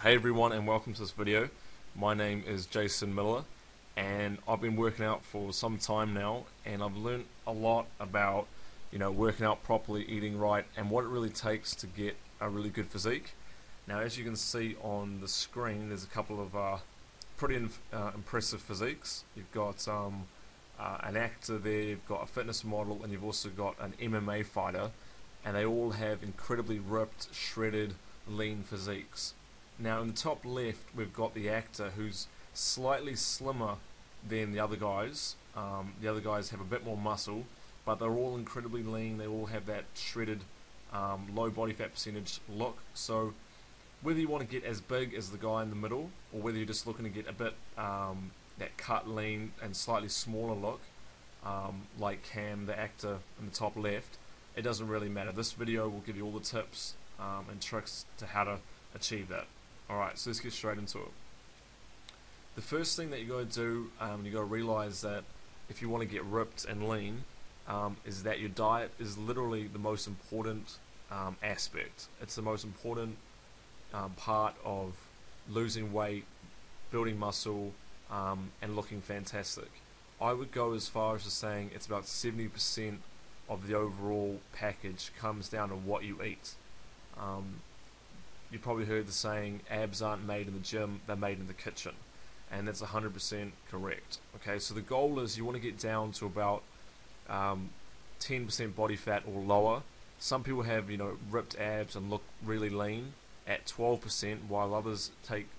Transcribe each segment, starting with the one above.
Hey everyone, and welcome to this video. My name is Jason Miller, and I've been working out for some time now, and I've learned a lot about working out properly, eating right, and what it really takes to get a really good physique. Now, as you can see on the screen, there's a couple of pretty impressive physiques. You've got an actor there, you've got a fitness model, and you've also got an MMA fighter, and they all have incredibly ripped, shredded, lean physiques. Now in the top left we've got the actor, who's slightly slimmer than the other guys. The other guys have a bit more muscle, but they're all incredibly lean. They all have that shredded, low body fat percentage look. So whether you want to get as big as the guy in the middle, or whether you're just looking to get a bit that cut, lean and slightly smaller look, like Cam, the actor in the top left, it doesn't really matter. This video will give you all the tips and tricks to how to achieve that. Alright, so let's get straight into it. The first thing that you got to do, you got to realize that if you want to get ripped and lean, is that your diet is literally the most important aspect. It's the most important part of losing weight, building muscle, and looking fantastic. I would go as far as to saying it's about 70% of the overall package comes down to what you eat. You probably heard the saying, abs aren't made in the gym, they're made in the kitchen. And that's 100% correct. Okay, so the goal is you want to get down to about 10% body fat or lower. Some people have, ripped abs and look really lean at 12%, while others take,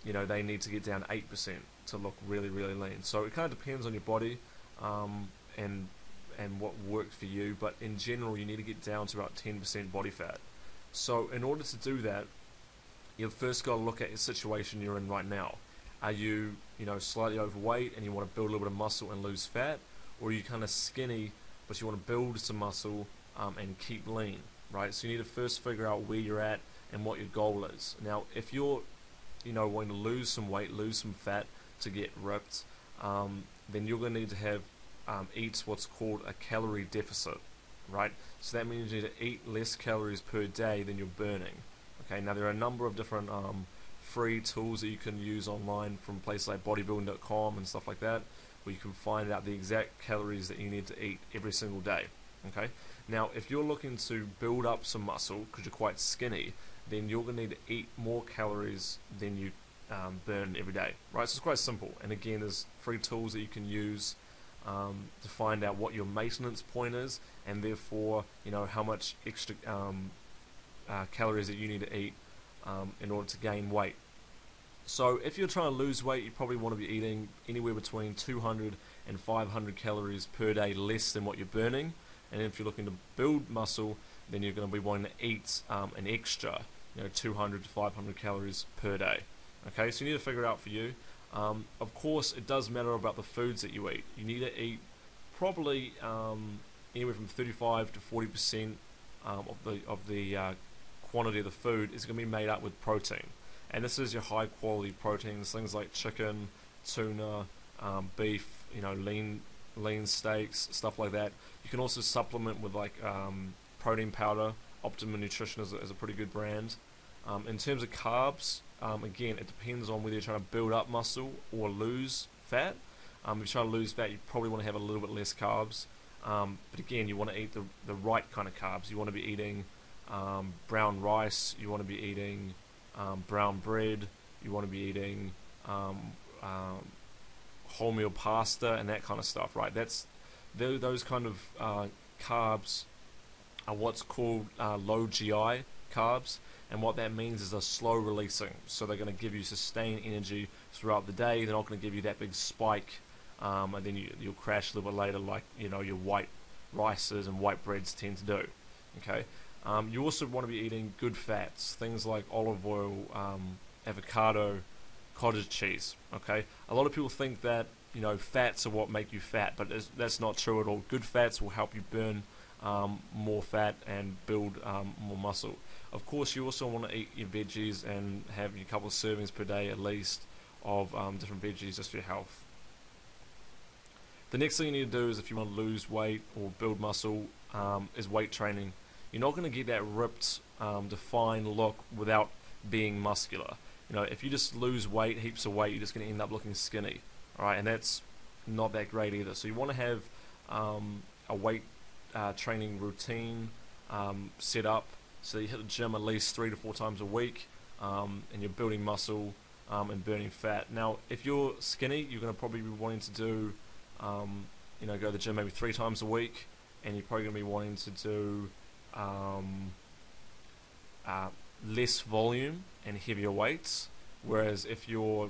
they need to get down 8% to look really, really lean. So it kind of depends on your body and what works for you, but in general you need to get down to about 10% body fat. So in order to do that, you've first got to look at your situation you're in right now. Are you, slightly overweight and you want to build a little bit of muscle and lose fat, or are you kind of skinny but you want to build some muscle and keep lean, right? So you need to first figure out where you're at and what your goal is. Now, if you're, wanting to lose some weight, lose some fat to get ripped, then you're going to need to have eat what's called a calorie deficit. Right, so that means you need to eat less calories per day than you're burning. Okay, now there are a number of different free tools that you can use online from places like bodybuilding.com and stuff like that, where you can find out the exact calories that you need to eat every single day. Okay, now if you're looking to build up some muscle because you're quite skinny, then you're going to need to eat more calories than you burn every day. Right, so it's quite simple. And again, there's free tools that you can use to find out what your maintenance point is, and therefore how much extra calories that you need to eat in order to gain weight. So if you're trying to lose weight, you probably want to be eating anywhere between 200 and 500 calories per day less than what you're burning. And if you're looking to build muscle, then you're going to be wanting to eat an extra 200 to 500 calories per day. Okay, so you need to figure it out for you. Of course, it does matter about the foods that you eat. You need to eat probably anywhere from 35 to 40% of the quantity of the food is going to be made up with protein, and this is your high quality proteins, things like chicken, tuna, beef, lean steaks, stuff like that. You can also supplement with like protein powder. Optimum Nutrition is a pretty good brand. In terms of carbs, again, it depends on whether you're trying to build up muscle or lose fat. If you're trying to lose fat, you probably want to have a little bit less carbs. But again, you want to eat the right kind of carbs. You want to be eating brown rice. You want to be eating brown bread. You want to be eating wholemeal pasta and that kind of stuff, right? Those kind of carbs are what's called low GI carbs. And what that means is they're slow releasing, so they're going to give you sustained energy throughout the day. They're not going to give you that big spike, and then you'll crash a little bit later, like your white rices and white breads tend to do. Okay, you also want to be eating good fats, things like olive oil, avocado, cottage cheese. Okay, a lot of people think that fats are what make you fat, but that's not true at all. Good fats will help you burn more fat and build more muscle. Of course, you also want to eat your veggies and have a couple of servings per day at least of different veggies just for your health. The next thing you need to do is, if you want to lose weight or build muscle, is weight training. You're not going to get that ripped, defined look without being muscular. if you just lose weight, heaps of weight, you're just going to end up looking skinny. Alright, and that's not that great either. So you want to have a weight training routine set up so you hit the gym at least 3 to 4 times a week, and you're building muscle and burning fat. Now, if you're skinny, you're going to probably be wanting to do, go to the gym maybe 3 times a week, and you're probably going to be wanting to do less volume and heavier weights. Whereas if you're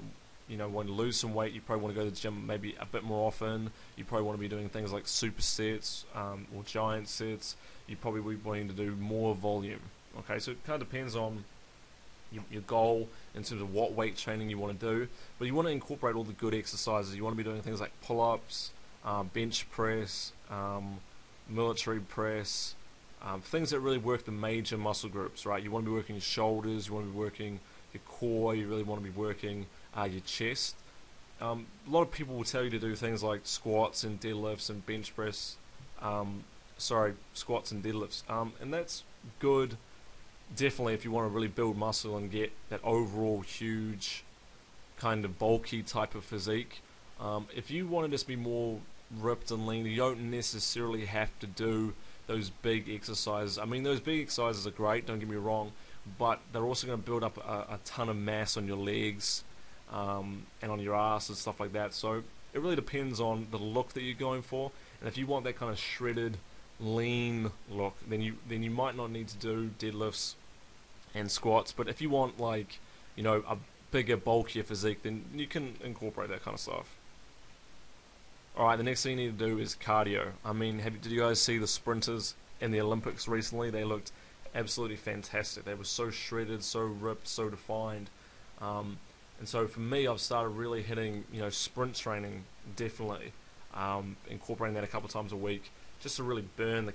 want to lose some weight, you probably want to go to the gym maybe a bit more often. You probably want to be doing things like supersets or giant sets. You probably be wanting to do more volume. Okay, so it kind of depends on your goal in terms of what weight training you want to do, but you want to incorporate all the good exercises. You want to be doing things like pull-ups, bench press, military press, things that really work the major muscle groups, right? You want to be working your shoulders, you want to be working your core, you really want to be working your chest. A lot of people will tell you to do things like squats and deadlifts and bench press, squats and deadlifts, and that's good, definitely, if you want to really build muscle and get that overall huge kind of bulky type of physique. If you want to just be more ripped and lean, you don't necessarily have to do those big exercises. I mean, those big exercises are great, don't get me wrong, but they're also going to build up a ton of mass on your legs and on your ass and stuff like that. So it really depends on the look that you're going for, and if you want that kind of shredded, lean look, then you might not need to do deadlifts and squats. But if you want a bigger, bulkier physique, then you can incorporate that kind of stuff. Alright, the next thing you need to do is cardio. I mean, did you guys see the sprinters in the Olympics recently? They looked absolutely fantastic. They were so shredded, so ripped, so defined. And so for me, I've started really hitting sprint training, definitely, incorporating that a couple times a week, just to really burn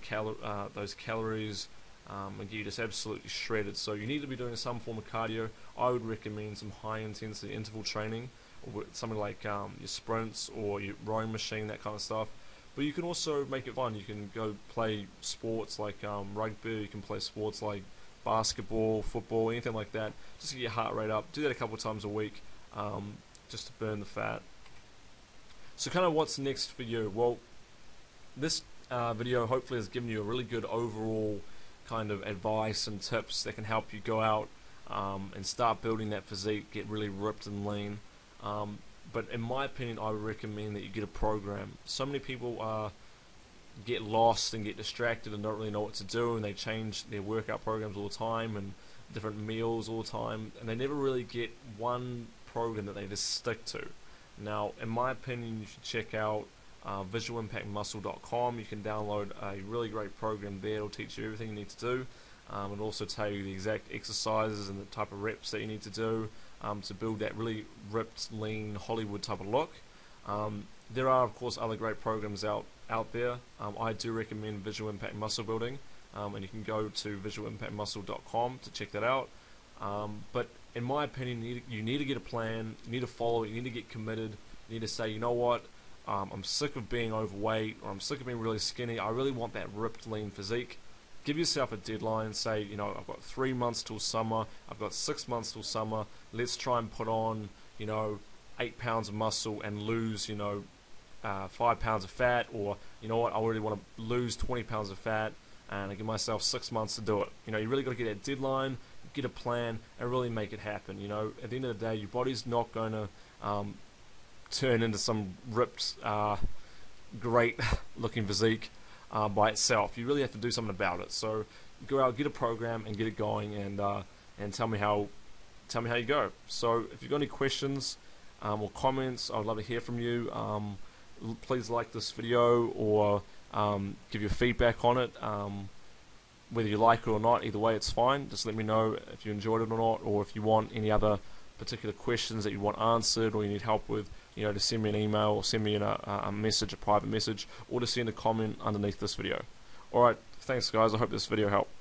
those calories and get you just absolutely shredded. So you need to be doing some form of cardio. I would recommend some high intensity interval training, or something like your sprints or your rowing machine, that kind of stuff. But you can also make it fun. You can go play sports like rugby. You can play sports like basketball, football, anything like that, just to get your heart rate up. Do that a couple of times a week, just to burn the fat. So kind of what's next for you? Well, this video hopefully has given you a really good overall kind of advice and tips that can help you go out and start building that physique, get really ripped and lean. But in my opinion, I would recommend that you get a program. So many people get lost and get distracted and don't really know what to do, and they change their workout programs all the time and different meals all the time, and they never really get one program that they just stick to. Now, in my opinion, you should check out visualimpactmuscle.com. You can download a really great program there. It'll teach you everything you need to do. It'll also tell you the exact exercises and the type of reps that you need to do to build that really ripped, lean, Hollywood type of look. There are, of course, other great programs out there. I do recommend Visual Impact Muscle Building, and you can go to visualimpactmuscle.com to check that out. But in my opinion, you need to get a plan, you need to follow it, you need to get committed, you need to say, you know what, I'm sick of being overweight, or I'm sick of being really skinny, I really want that ripped, lean physique. Give yourself a deadline. Say, I've got 3 months till summer, I've got 6 months till summer, let's try and put on 8 pounds of muscle and lose 5 pounds of fat, or you know what, I really want to lose 20 pounds of fat, and I give myself 6 months to do it. You really got to get that deadline, get a plan, and really make it happen. At the end of the day, your body's not going to turn into some ripped, great looking physique by itself. You really have to do something about it. So go out, get a program, and get it going, and tell me how you go. So if you've got any questions or comments, I would love to hear from you. Please like this video, or give your feedback on it. Whether you like it or not, either way it's fine. Just let me know if you enjoyed it or not, or if you want any other particular questions that you want answered, or you need help with, to send me an email, or send me a message, a private message, or to send a comment underneath this video. Alright, thanks guys, I hope this video helped.